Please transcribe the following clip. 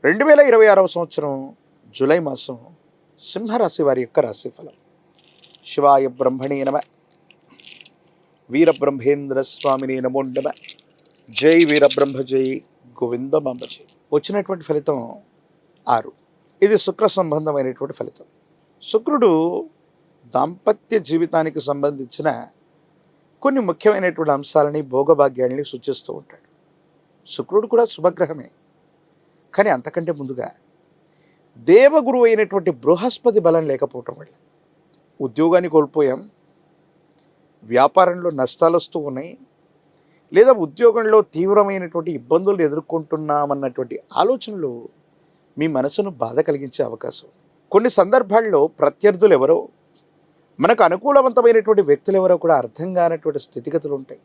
2026వ సంవత్సరం జూలై మాసం సింహరాశి వారి యొక్క రాశిఫలం. శివాయ బ్రహ్మణే నమ. వీరబ్రహ్మేంద్ర స్వామిని నమో నమ. జై వీరబ్రహ్మ జై గోవిందమాంబ జై. వచ్చినటువంటి ఫలితం 6. ఇది శుక్ర సంబంధమైనటువంటి ఫలితం. శుక్రుడు దాంపత్య జీవితానికి సంబంధించిన కొన్ని ముఖ్యమైనటువంటి అంశాలని, భోగభాగ్యాలని సూచిస్తూ ఉంటాడు. శుక్రుడు కూడా శుభగ్రహమే. కానీ అంతకంటే ముందుగా దేవగురువు అయినటువంటి బృహస్పతి బలం లేకపోవటం వల్ల ఉద్యోగాన్ని కోల్పోయాం, వ్యాపారంలో నష్టాలు వస్తూ ఉన్నాయి, లేదా ఉద్యోగంలో తీవ్రమైనటువంటి ఇబ్బందులు ఎదుర్కొంటున్నామన్నటువంటి ఆలోచనలు మీ మనసును బాధ కలిగించే అవకాశం. కొన్ని సందర్భాల్లో ప్రత్యర్థులు ఎవరో, మనకు అనుకూలవంతమైనటువంటి వ్యక్తులు ఎవరో కూడా అర్థం కానటువంటి స్థితిగతులు ఉంటాయి.